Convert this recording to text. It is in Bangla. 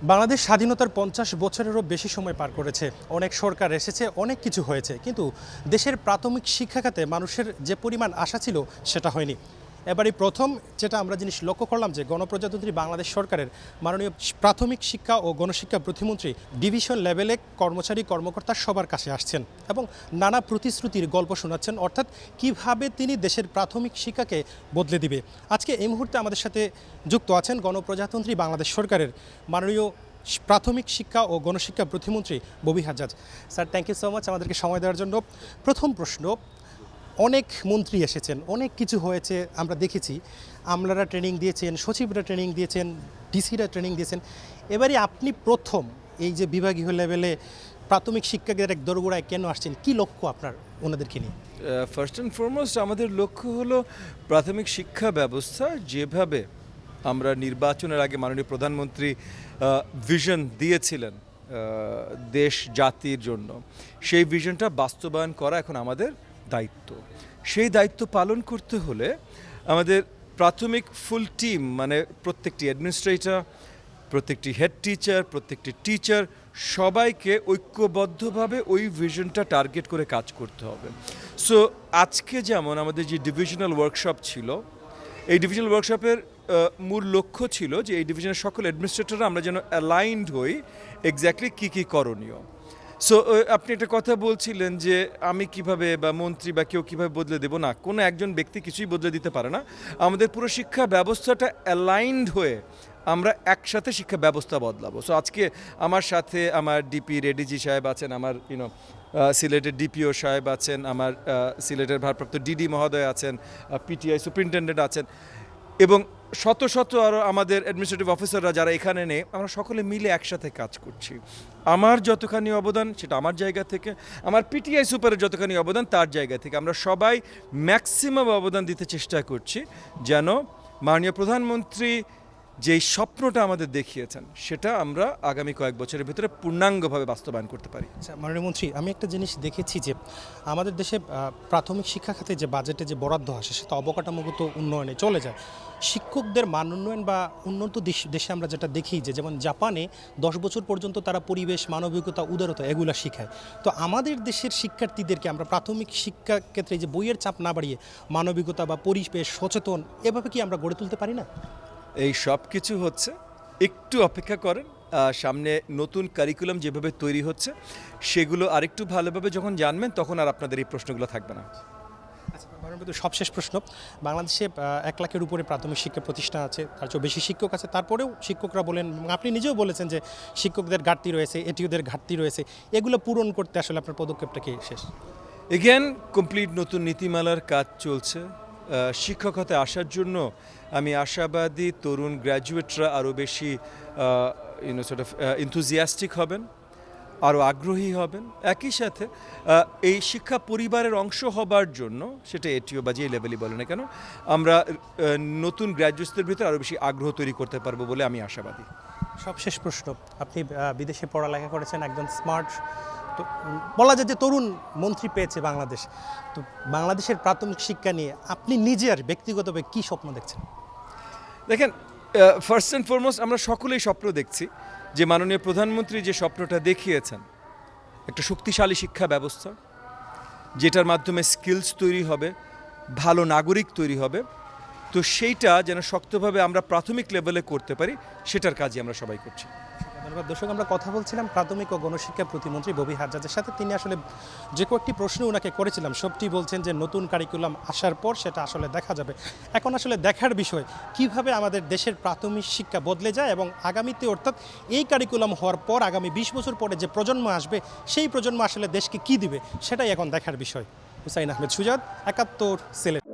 বাংলাদেশ স্বাধীনতার ৫০ বছরেরও বেশি সময় পার করেছে। অনেক সরকার এসেছে, অনেক কিছু হয়েছে, কিন্তু দেশের প্রাথমিক শিক্ষা খাতে মানুষের যে পরিমাণ আশা ছিল সেটা হয়নি। এবারই প্রথম যেটা আমরা জিনিস লক্ষ্য করলাম যে গণপ্রজাতন্ত্রী বাংলাদেশ সরকারের মাননীয় প্রাথমিক শিক্ষা ও গণশিক্ষা প্রতিমন্ত্রী ডিভিশন লেভেলে কর্মচারী কর্মকর্তা সবার কাছে আসছেন এবং নানা প্রতিশ্রুতির গল্প শোনাচ্ছেন, অর্থাৎ কিভাবে তিনি দেশের প্রাথমিক শিক্ষাকে বদলে দিবে। আজকে এই মুহূর্তে আমাদের সাথে যুক্ত আছেন গণপ্রজাতন্ত্রী বাংলাদেশ সরকারের মাননীয় প্রাথমিক শিক্ষা ও গণশিক্ষা প্রতিমন্ত্রী Bobby Hajjaj. Sir, thank you so much আমাদেরকে সময় দেওয়ার জন্য। প্রথম প্রশ্ন, অনেক মন্ত্রী এসেছেন, অনেক কিছু হয়েছে, আমরা দেখেছি। আমলারা ট্রেনিং দিয়েছেন, সচিবরা ট্রেনিং দিয়েছেন, ডিসিরা ট্রেনিং দিয়েছেন। এবারে আপনি প্রথম এই যে বিভাগীয় লেভেলে প্রাথমিক শিক্ষকের এক দোরগোড়ায় কেন আসছেন, কি লক্ষ্য আপনার ওনাদেরকে নিয়ে? ফার্স্ট অ্যান্ড ফরমোস্ট আমাদের লক্ষ্য হলো প্রাথমিক শিক্ষা ব্যবস্থা যেভাবে আমরা নির্বাচনের আগে মাননীয় প্রধানমন্ত্রী ভিশন দিয়েছিলেন দেশ জাতির জন্য, সেই ভিশনটা বাস্তবায়ন করা এখন আমাদের দায়িত্ব। সেই দায়িত্ব পালন করতে হলে আমাদের প্রাথমিক ফুল টিম, মানে প্রত্যেকটি অ্যাডমিনিস্ট্রেটর, প্রত্যেকটি হেড টিচার, প্রত্যেকটি টিচার, সবাইকে ঐক্যবদ্ধভাবে ওই ভিশনটা টার্গেট করে কাজ করতে হবে। সো আজকে যেমন আমাদের যে ডিভিশনাল ওয়ার্কশপ ছিল, এই ডিভিশনাল ওয়ার্কশপের মূল লক্ষ্য ছিল যে এই ডিভিশনের সকল অ্যাডমিনিস্ট্রেটররা আমরা যেন অ্যালাইনড হই এক্স্যাক্টলি কী করণীয়। সো আপনি একটা কথা বলছিলেন যে আমি কিভাবে বা মন্ত্রী বা কেউ কীভাবে বদলে দেব, না, কোনো একজন ব্যক্তি কিছুই বদলে দিতে পারে না। আমাদের পুরো শিক্ষা ব্যবস্থাটা অ্যালাইনড হয়ে আমরা একসাথে শিক্ষা ব্যবস্থা বদলাবো। সো আজকে আমার সাথে আমার ডিপি রেডিজি সাহেব আছেন, আমার সিলেটের ডিপিও সাহেব আছেন, আমার সিলেটের ভারপ্রাপ্ত ডিডি মহোদয় আছেন, পিটিআই সুপারিনটেন্ডেন্ট আছেন, এবং শত শত আরও আমাদের অ্যাডমিনিস্ট্রেটিভ অফিসাররা যারা এখানে নেই, আমরা সকলে মিলে একসাথে কাজ করছি। আমার যতখানি অবদান সেটা আমার জায়গা থেকে, আমার পিটিআই সুপারের যতখানি অবদান তার জায়গা থেকে, আমরা সবাই ম্যাক্সিমাম অবদান দিতে চেষ্টা করছি যেন মাননীয় প্রধানমন্ত্রী যেই স্বপ্নটা আমাদের দেখিয়েছেন সেটা আমরা আগামী কয়েক বছরের ভিতরে পূর্ণাঙ্গভাবে বাস্তবায়ন করতে পারি। আচ্ছা মাননীয় মন্ত্রী, আমি একটা জিনিস দেখেছি যে আমাদের দেশে প্রাথমিক শিক্ষা খাতে যে বাজেটে যে বরাদ্দ আসে সেটা অবকাঠামোগত উন্নয়নে চলে যায়। শিক্ষকদের মান উন্নয়ন বা উন্নত দেশে আমরা যেটা দেখি যে যেমন জাপানে 10 বছর পর্যন্ত তারা পরিবেশ, মানবিকতা, উদারতা এগুলো শিখায়। তো আমাদের দেশের শিক্ষার্থীদেরকে আমরা প্রাথমিক শিক্ষা ক্ষেত্রে যে বইয়ের চাপ না বাড়িয়ে মানবিকতা বা পরিবেশ সচেতন এভাবে কি আমরা গড়ে তুলতে পারি না? এই সব কিছু হচ্ছে, একটু অপেক্ষা করেন। সামনে নতুন কারিকুলাম যেভাবে তৈরি হচ্ছে সেগুলো আরেকটু ভালোভাবে যখন জানবেন তখন আর আপনাদের এই প্রশ্নগুলো থাকবে না। আচ্ছা, সবশেষ প্রশ্ন, বাংলাদেশে 1 লাখের উপরে প্রাথমিক শিক্ষা প্রতিষ্ঠান আছে, তার চেয়েও বেশি শিক্ষক আছে, তারপরেও শিক্ষকরা বলেন, আপনি নিজেও বলেছেন যে শিক্ষকদের ঘাটতি রয়েছে, এটিওদের ঘাটতি রয়েছে, এগুলো পূরণ করতে আসলে আপনার পদক্ষেপটা কি শেষ? এগেন কমপ্লিট নতুন নীতিমালার কাজ চলছে। শিক্ষক হতে আসার জন্য আমি আশাবাদী তরুণ গ্র্যাজুয়েটরা আরও বেশি এনথুজিয়াস্টিক হবেন, আরও আগ্রহী হবেন। একই সাথে এই শিক্ষা পরিবারের অংশ হবার জন্য, সেটা এটিও বা যে লেভেলই বলে না কেন, আমরা নতুন গ্র্যাজুয়েটসদের ভিতরে আরও বেশি আগ্রহ তৈরি করতে পারবো বলে আমি আশাবাদী। সবশেষ প্রশ্ন, আপনি বিদেশে পড়ালেখা করেছেন, একজন স্মার্ট, তো বলা যায় যে তরুণ মন্ত্রী পেয়েছে বাংলাদেশ। তো বাংলাদেশের প্রাথমিক শিক্ষা নিয়ে আপনি নিজে আর ব্যক্তিগতভাবে কী স্বপ্ন দেখছেন? দেখেন, ফার্স্ট অ্যান্ড ফরমোস্ট আমরা সকলেই স্বপ্ন দেখছি যে মাননীয় প্রধানমন্ত্রী যে স্বপ্নটা দেখিয়েছেন, একটা শক্তিশালী শিক্ষা ব্যবস্থা যেটার মাধ্যমে স্কিলস তৈরি হবে, ভালো নাগরিক তৈরি হবে, তো সেইটা যেন শক্তভাবে আমরা প্রাথমিক লেভেলে করতে পারি, সেটার কাজই আমরা সবাই করছি। ধন্যবাদ। দর্শক, আমরা কথা বলছিলাম প্রাথমিক ও গণশিক্ষা প্রতিমন্ত্রী ববি হাজ্জাজের সাথে। তিনি আসলে যে কয়েকটি প্রশ্ন ওনাকে করেছিলাম সবটি বলছেন যে নতুন কারিকুলাম আসার পর সেটা আসলে দেখা যাবে। এখন আসলে দেখার বিষয় কিভাবে আমাদের দেশের প্রাথমিক শিক্ষা বদলে যায় এবং আগামীতে, অর্থাৎ এই কারিকুলাম হওয়ার পর আগামী 20 বছর পরে যে প্রজন্ম আসবে সেই প্রজন্ম আসলে দেশকে কি দিবে সেটাই এখন দেখার বিষয়। হুসাইন আহমেদ সুজাদ, 71 সিলেট।